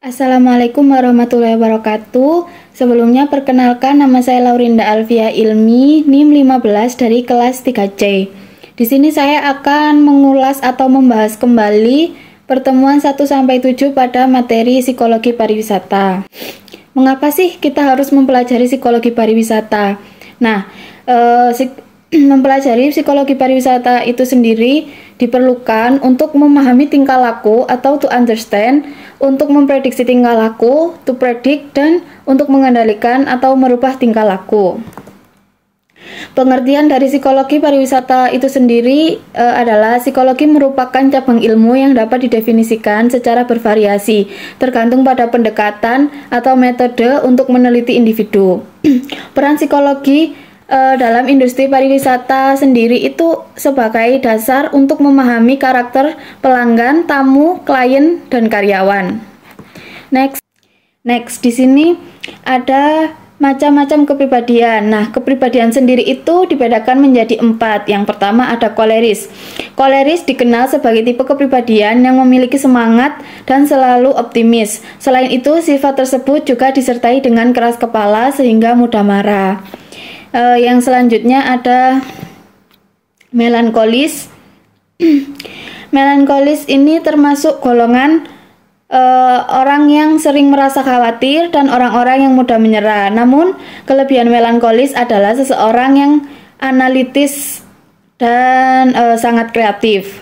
Assalamualaikum warahmatullahi wabarakatuh. Sebelumnya perkenalkan, nama saya Laurinda Alfia Ilmi, NIM 15 dari kelas 3C. Di sini saya akan mengulas atau membahas kembali pertemuan 1-7 pada materi psikologi pariwisata. Mengapa sih kita harus mempelajari psikologi pariwisata? Nah, mempelajari psikologi pariwisata itu sendiri diperlukan untuk memahami tingkah laku atau to understand, untuk memprediksi tingkah laku, to predict, dan untuk mengendalikan atau merubah tingkah laku. Pengertian dari psikologi pariwisata itu sendiri adalah psikologi merupakan cabang ilmu yang dapat didefinisikan secara bervariasi, tergantung pada pendekatan atau metode untuk meneliti individu. Peran psikologi dalam industri pariwisata sendiri itu sebagai dasar untuk memahami karakter pelanggan, tamu, klien, dan karyawan. Next, di sini ada macam-macam kepribadian. Nah, kepribadian sendiri itu dibedakan menjadi 4. Yang pertama ada koleris. Koleris dikenal sebagai tipe kepribadian yang memiliki semangat dan selalu optimis. Selain itu, sifat tersebut juga disertai dengan keras kepala sehingga mudah marah. Yang selanjutnya ada melankolis. Melankolis ini termasuk golongan orang yang sering merasa khawatir dan orang-orang yang mudah menyerah. Namun, kelebihan melankolis adalah seseorang yang analitis dan sangat kreatif.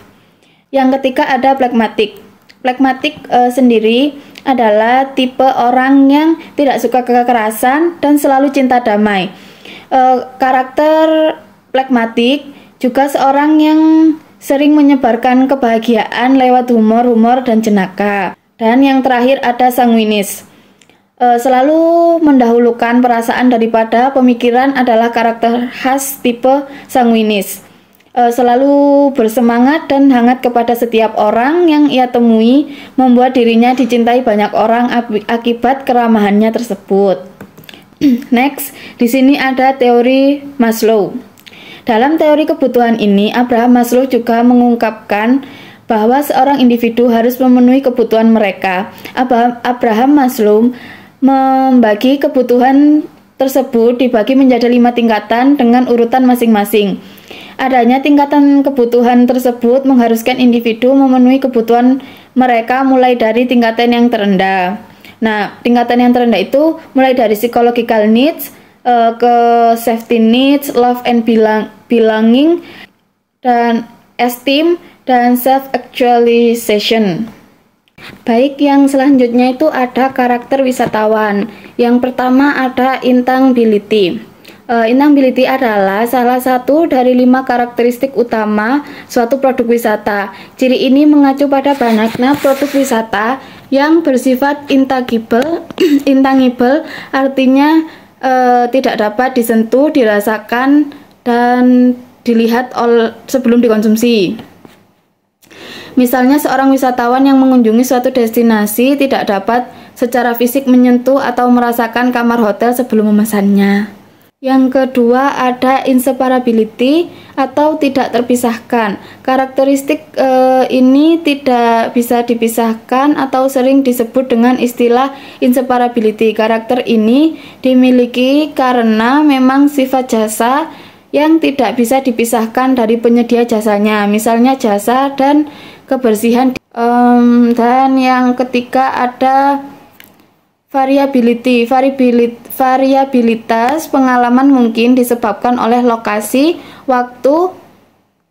Yang ketiga ada plekmatik. Plekmatik sendiri adalah tipe orang yang tidak suka kekerasan dan selalu cinta damai. Karakter plekmatik juga seorang yang sering menyebarkan kebahagiaan lewat humor dan jenaka. Dan yang terakhir ada sanguinis. Selalu mendahulukan perasaan daripada pemikiran adalah karakter khas tipe sanguinis. Selalu bersemangat dan hangat kepada setiap orang yang ia temui, membuat dirinya dicintai banyak orang akibat keramahannya tersebut. Next, di sini ada teori Maslow. Dalam teori kebutuhan ini, Abraham Maslow juga mengungkapkan bahwa seorang individu harus memenuhi kebutuhan mereka. Abraham Maslow membagi kebutuhan tersebut dibagi menjadi 5 tingkatan dengan urutan masing-masing. Adanya tingkatan kebutuhan tersebut mengharuskan individu memenuhi kebutuhan mereka mulai dari tingkatan yang terendah. Nah, tingkatan yang terendah itu mulai dari psychological needs, ke safety needs, love and belonging, dan esteem, dan self-actualization. Baik, yang selanjutnya itu ada karakter wisatawan. Yang pertama ada intangibility. Intangibility adalah salah satu dari 5 karakteristik utama suatu produk wisata. Ciri ini mengacu pada banyaknya produk wisata yang bersifat intangible. Intangible artinya tidak dapat disentuh, dirasakan, dan dilihat sebelum dikonsumsi. Misalnya seorang wisatawan yang mengunjungi suatu destinasi tidak dapat secara fisik menyentuh atau merasakan kamar hotel sebelum memesannya. Yang kedua ada inseparability atau tidak terpisahkan. Karakteristik ini tidak bisa dipisahkan atau sering disebut dengan istilah inseparability. Karakter ini dimiliki karena memang sifat jasa yang tidak bisa dipisahkan dari penyedia jasanya, misalnya jasa dan kebersihan. Dan yang ketiga ada variabilitas pengalaman mungkin disebabkan oleh lokasi, waktu,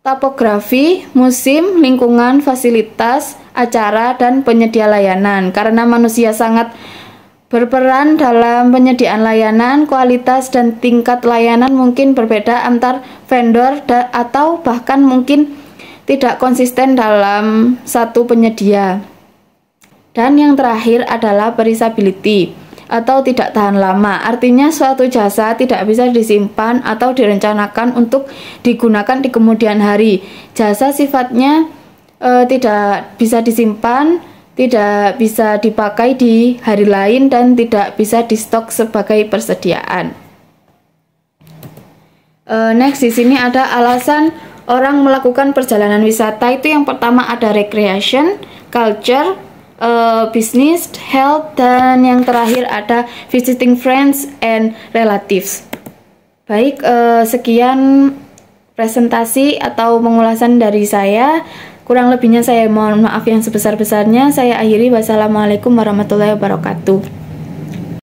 topografi, musim, lingkungan, fasilitas, acara, dan penyedia layanan. Karena manusia sangat berperan dalam penyediaan layanan, kualitas dan tingkat layanan mungkin berbeda antar vendor atau bahkan mungkin tidak konsisten dalam satu penyedia. Dan yang terakhir adalah perishability atau tidak tahan lama. Artinya suatu jasa tidak bisa disimpan atau direncanakan untuk digunakan di kemudian hari. Jasa sifatnya tidak bisa disimpan, tidak bisa dipakai di hari lain, dan tidak bisa di stok sebagai persediaan. Next, di sini ada alasan orang melakukan perjalanan wisata. Itu yang pertama ada recreation, culture, business, health, dan yang terakhir ada visiting friends and relatives. Baik, sekian presentasi atau pengulasan dari saya. Kurang lebihnya saya mohon maaf yang sebesar-besarnya. Saya akhiri. Wassalamualaikum warahmatullahi wabarakatuh.